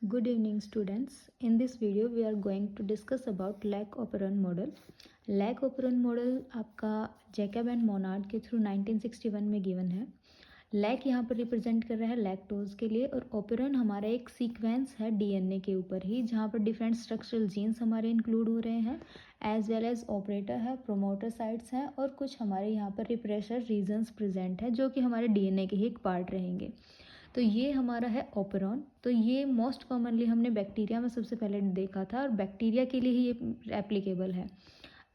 Good evening students. In this video we are going to discuss about lac operon model. Lac operon model आपका Jacob and Monod के through 1961 में given है. Lack यहाँ पर represent कर रहा है लैक्टोज के लिए और ओपेरॉन हमारा एक सीक्वेंस है डीएनए के ऊपर ही जहाँ पर डिफरेंट स्ट्रक्चरल जीन्स हमारे इंक्लूड हो रहे हैं एज वेल एज ऑपरेटर है, प्रोमोटर साइट्स हैं और कुछ हमारे यहाँ पर रिप्रेसर रीजन्स प्रेजेंट है जो कि हमारे डीएनए के ही एक पार्ट रहेंगे. तो ये हमारा है ओपेरॉन. तो ये मोस्ट कॉमनली हमने बैक्टीरिया में सबसे पहले देखा था और बैक्टीरिया के लिए ही ये एप्लीकेबल है.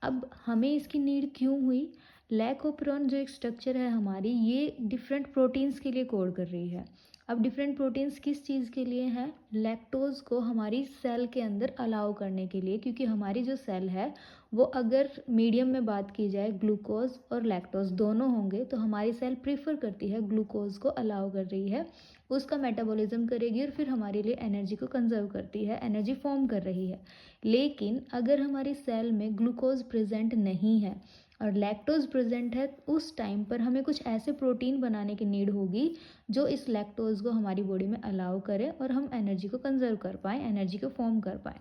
अब हमें इसकी नीड क्यों हुई? लैक ओपेरॉन जो एक स्ट्रक्चर है हमारी, ये डिफरेंट प्रोटीन्स के लिए कोड कर रही है. अब डिफरेंट प्रोटीन्स किस चीज़ के लिए हैं? लैक्टोज को हमारी सेल के अंदर अलाउ करने के लिए, क्योंकि हमारी जो सेल है वो अगर मीडियम में बात की जाए ग्लूकोज और लैक्टोज दोनों होंगे तो हमारी सेल प्रीफर करती है ग्लूकोज को अलाउ कर रही है, उसका मेटाबॉलिज्म करेगी और फिर हमारे लिए एनर्जी को कंजर्व करती है, एनर्जी फॉर्म कर रही है. लेकिन अगर हमारी सेल में ग्लूकोज प्रेजेंट नहीं है और लैक्टोज प्रेजेंट है, उस टाइम पर हमें कुछ ऐसे प्रोटीन बनाने की नीड होगी जो इस लैक्टोज को हमारी बॉडी में अलाउ करे और हम एनर्जी को कंजर्व कर पाएँ, एनर्जी को फॉर्म कर पाएँ.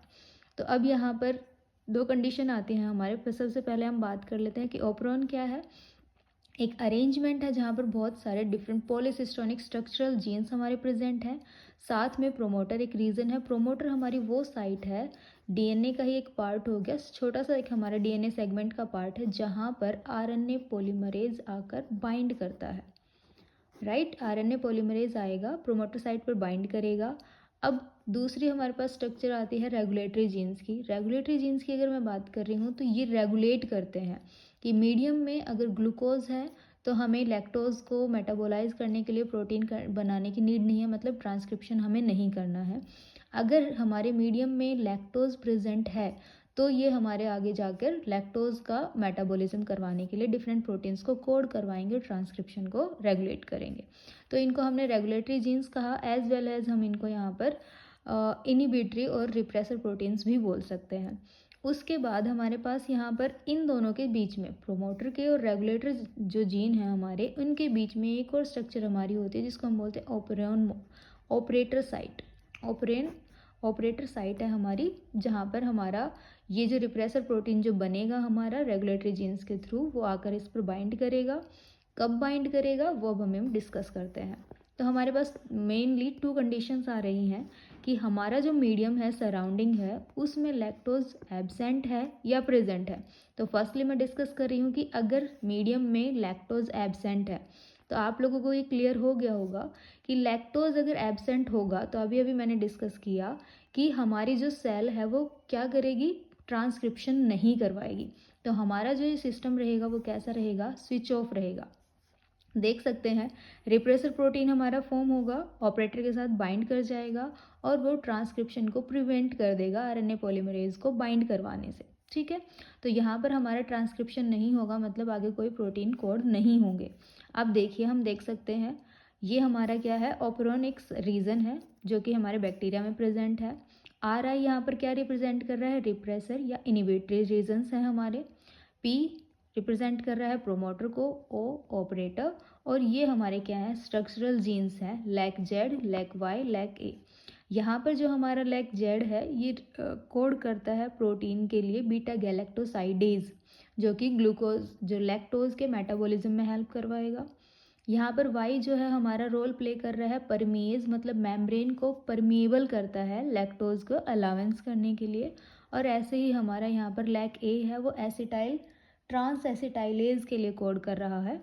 तो अब यहाँ पर दो कंडीशन आती हैं हमारे पर. सबसे पहले हम बात कर लेते हैं कि ओपेरॉन क्या है. एक अरेंजमेंट है जहाँ पर बहुत सारे डिफरेंट पॉलीसिस्टोनिक स्ट्रक्चरल जीन्स हमारे प्रेजेंट हैं. साथ में प्रोमोटर एक रीज़न है. प्रोमोटर हमारी वो साइट है, डीएनए का ही एक पार्ट हो गया, छोटा सा एक हमारा डीएनए सेगमेंट का पार्ट है जहाँ पर आरएनए पॉलीमरेज आकर बाइंड करता है. राइट, आरएनए पॉलीमरेज आएगा, प्रोमोटर साइट पर बाइंड करेगा. अब दूसरी हमारे पास स्ट्रक्चर आती है रेगुलेटरी जीन्स की. रेगुलेटरी जीन्स की अगर मैं बात कर रही हूँ तो ये रेगुलेट करते हैं कि मीडियम में अगर ग्लूकोज है तो हमें लैक्टोज को मेटाबोलाइज करने के लिए प्रोटीन बनाने की नीड नहीं है, मतलब ट्रांसक्रिप्शन हमें नहीं करना है. अगर हमारे मीडियम में लैक्टोज प्रेजेंट है तो ये हमारे आगे जाकर लैक्टोज का मेटाबॉलिज्म करवाने के लिए डिफरेंट प्रोटीन्स को कोड करवाएंगे, ट्रांसक्रिप्शन को रेगुलेट करेंगे. तो इनको हमने रेगुलेटरी जीन्स कहा, एज वेल एज हम इनको यहाँ पर इनिबिटरी और रिप्रेसर प्रोटीन्स भी बोल सकते हैं. उसके बाद हमारे पास यहाँ पर इन दोनों के बीच में प्रोमोटर के और रेगुलेटर जो जीन है हमारे, उनके बीच में एक और स्ट्रक्चर हमारी होती है जिसको हम बोलते हैं operon operator site. Operator site है हमारी जहाँ पर हमारा ये जो रिप्रेसर प्रोटीन जो बनेगा हमारा रेगुलेटरी जीन्स के थ्रू, वो आकर इस पर बाइंड करेगा. कब बाइंड करेगा वो अब हम डिस्कस करते हैं. तो हमारे पास मेनली टू कंडीशंस आ रही हैं कि हमारा जो मीडियम है, सराउंडिंग है, उसमें लैक्टोज एब्सेंट है या प्रेजेंट है. तो फर्स्टली मैं डिस्कस कर रही हूँ कि अगर मीडियम में लैक्टोज एब्सेंट है तो आप लोगों को ये क्लियर हो गया होगा कि लैक्टोज अगर एब्सेंट होगा तो अभी मैंने डिस्कस किया कि हमारी जो सेल है वो क्या करेगी, ट्रांसक्रिप्शन नहीं करवाएगी. तो हमारा जो ये सिस्टम रहेगा वो कैसा रहेगा, स्विच ऑफ रहेगा. देख सकते हैं रिप्रेसर प्रोटीन हमारा फॉर्म होगा, ऑपरेटर के साथ बाइंड कर जाएगा और वो ट्रांसक्रिप्शन को प्रिवेंट कर देगा आरएनए पॉलीमरेज को बाइंड करवाने से. ठीक है, तो यहाँ पर हमारा ट्रांसक्रिप्शन नहीं होगा, मतलब आगे कोई प्रोटीन कोड नहीं होंगे. अब देखिए, हम देख सकते हैं ये हमारा क्या है, ओपेरॉन एक रीजन है जो कि हमारे बैक्टीरिया में प्रेजेंट है. आर आई यहाँ पर क्या रिप्रेजेंट कर रहा है, रिप्रेसर या इनिबिटरी रीजन्स हैं हमारे. पी रिप्रेजेंट कर रहा है प्रोमोटर को, ओ ऑपरेटर, और ये हमारे क्या है, स्ट्रक्चरल जीन्स हैं, lac Z, lac Y, lac A. यहाँ पर जो हमारा लैक जेड है ये कोड करता है प्रोटीन के लिए बीटा गैलेक्टोसाइडेज, जो कि ग्लूकोज जो लैक्टोज के मेटाबॉलिज्म में हेल्प करवाएगा. यहाँ पर वाई जो है हमारा रोल प्ले कर रहा है परमीज, मतलब मेम्ब्रेन को परमिएबल करता है लैक्टोज को अलावेंस करने के लिए. और ऐसे ही हमारा यहाँ पर लैक ए है, वो एसिटाइल ट्रांस एसिटाइलेज के लिए कोड कर रहा है.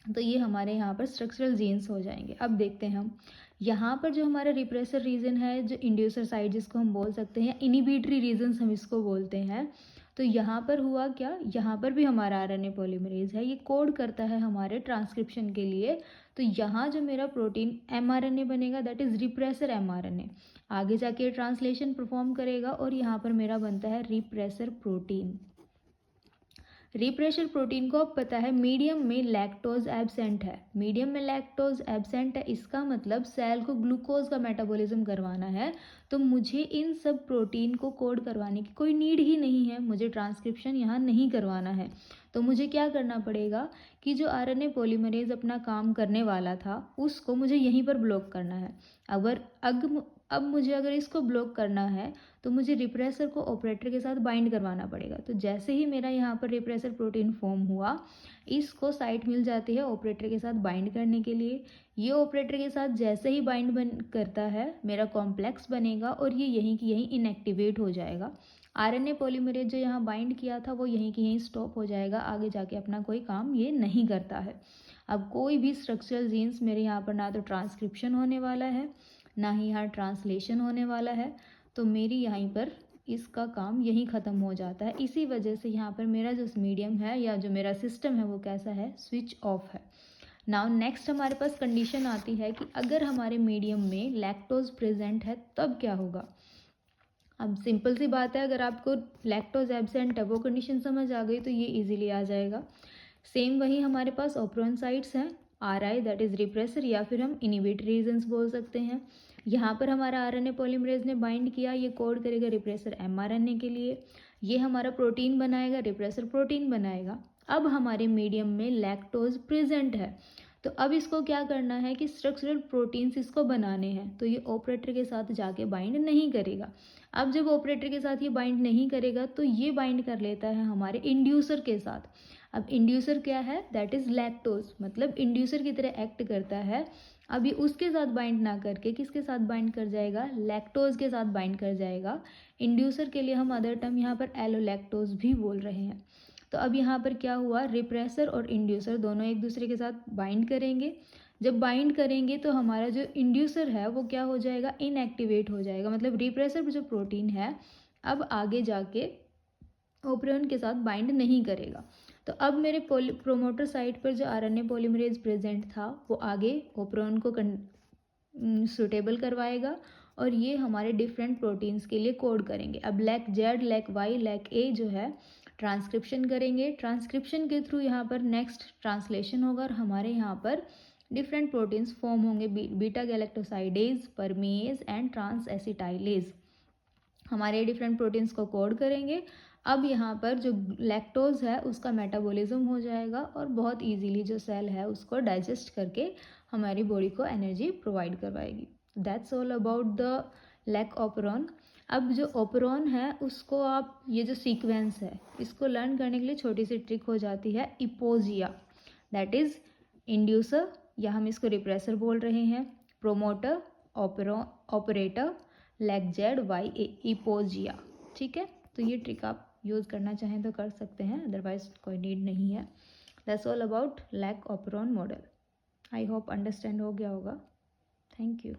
तो ये हमारे यहाँ पर स्ट्रक्चरल जीन्स हो जाएंगे. अब देखते हैं हम यहाँ पर जो हमारा रिप्रेसर रीजन है, जो इंड्यूसर साइड जिसको हम बोल सकते हैं, इनिबिटरी रीजन्स हम इसको बोलते हैं. तो यहाँ पर हुआ क्या, यहाँ पर भी हमारा आरएनए पॉलीमरेज है, ये कोड करता है हमारे ट्रांसक्रिप्शन के लिए. तो यहाँ जो मेरा प्रोटीन एमआरएनए बनेगा दैट इज़ रिप्रेसर एमआरएनए, आगे जाके ट्रांसलेशन परफॉर्म करेगा और यहाँ पर मेरा बनता है रिप्रेसर प्रोटीन. रिप्रेसर प्रोटीन को अब पता है मीडियम में लैक्टोज एब्सेंट है, मीडियम में लैक्टोज एब्सेंट है, इसका मतलब सेल को ग्लूकोज का मेटाबॉलिज्म करवाना है. तो मुझे इन सब प्रोटीन को कोड करवाने की कोई नीड ही नहीं है, मुझे ट्रांसक्रिप्शन यहाँ नहीं करवाना है. तो मुझे क्या करना पड़ेगा कि जो आरएनए पॉलीमरेज अपना काम करने वाला था उसको मुझे यहीं पर ब्लॉक करना है. अब मुझे अगर इसको ब्लॉक करना है तो मुझे रिप्रेसर को ऑपरेटर के साथ बाइंड करवाना पड़ेगा। तो जैसे ही मेरा यहाँ पर रिप्रेसर प्रोटीन फॉर्म हुआ, इसको साइट मिल जाती है ऑपरेटर के साथ बाइंड करने के लिए। ये ऑपरेटर के साथ जैसे ही बाइंड करता है, मेरा कॉम्प्लेक्स बनेगा और ये यहीं की यहीं इनएक्टिवेट हो जाएगा। आरएनए पॉलीमरेज जो यहाँ बाइंड किया था वो यहीं की यहीं स्टॉप हो जाएगा, आगे जाके अपना कोई काम ये नहीं करता है। अब कोई भी स्ट्रक्चरल जीन्स मेरे यहाँ पर ना तो ट्रांसक्रिप्शन होने वाला है, ना ही यहाँ ट्रांसलेशन होने वाला है, तो मेरी यहीं पर इसका काम यहीं ख़त्म हो जाता है। इसी वजह से यहाँ पर मेरा जो मीडियम है या जो मेरा सिस्टम है वो कैसा है, स्विच ऑफ है। नाउ नेक्स्ट हमारे पास कंडीशन आती है कि अगर हमारे मीडियम में लैक्टोज प्रेजेंट है तब क्या होगा। अब सिंपल सी बात है, अगर आपको लैक्टोज एब्सेंट है वो कंडीशन समझ आ गई तो ये इजीली आ जाएगा। सेम वही हमारे पास ऑपरेंट साइट्स हैं, आर दैट इज़ रिप्रेसर या फिर हम इनिबिटरी रीजन्स बोल सकते हैं। यहाँ पर हमारा आरएनए पॉलीमरेज ने बाइंड किया, ये कोड करेगा रिप्रेसर एमआरएनए के लिए, ये हमारा प्रोटीन बनाएगा, रिप्रेसर प्रोटीन बनाएगा। अब हमारे मीडियम में लैक्टोज प्रेजेंट है, तो अब इसको क्या करना है कि स्ट्रक्चरल प्रोटीन्स इसको बनाने हैं, तो ये ऑपरेटर के साथ जाके बाइंड नहीं करेगा। अब जब ऑपरेटर के साथ ये बाइंड नहीं करेगा तो ये बाइंड कर लेता है हमारे इंड्यूसर के साथ। अब इंड्यूसर क्या है, दैट इज़ लैक्टोज, मतलब इंड्यूसर की तरह एक्ट करता है। अभी उसके साथ बाइंड ना करके किसके साथ बाइंड कर जाएगा, लैक्टोज के साथ बाइंड कर जाएगा। इंड्यूसर के लिए हम अदर टर्म यहाँ पर एलोलैक्टोज भी बोल रहे हैं। तो अब यहाँ पर क्या हुआ, रिप्रेसर और इंड्यूसर दोनों एक दूसरे के साथ बाइंड करेंगे। जब बाइंड करेंगे तो हमारा जो इंड्यूसर है वो क्या हो जाएगा, इनएक्टिवेट हो जाएगा, मतलब रिप्रेसर जो प्रोटीन है अब आगे जाके ऑपरेंट के साथ बाइंड नहीं करेगा। तो अब मेरे प्रोमोटर साइट पर जो आरएनए पॉलीमरेज प्रेजेंट था वो आगे ऑपरेंट को सुटेबल करवाएगा और ये हमारे डिफरेंट प्रोटीन्स के लिए कोड करेंगे। अब lac Z, lac Y, lac A जो है ट्रांसक्रिप्शन करेंगे। ट्रांसक्रिप्शन के थ्रू यहाँ पर नेक्स्ट ट्रांसलेशन होगा और हमारे यहाँ पर डिफरेंट प्रोटीन्स फॉर्म होंगे, beta galactosidase, permease and trans acetylase. हमारे डिफरेंट प्रोटीन्स को कोड करेंगे। अब यहाँ पर जो लैक्टोज है उसका मेटाबॉलिज्म हो जाएगा और बहुत इजीली जो सेल है उसको डाइजेस्ट करके हमारी बॉडी को एनर्जी प्रोवाइड करवाएगी। That's all about the lac operon. अब जो ऑपरॉन है उसको आप, ये जो सीक्वेंस है इसको लर्न करने के लिए छोटी सी ट्रिक हो जाती है, इपोजिया, दैट इज़ इंड्यूसर या हम इसको रिप्रेसर बोल रहे हैं, promoter, operator, lac Z Y A, इपोजिया। ठीक है, तो ये ट्रिक आप यूज़ करना चाहें तो कर सकते हैं, अदरवाइज कोई नीड नहीं है। That's all about lac operon model. I hope understand हो गया होगा। Thank you.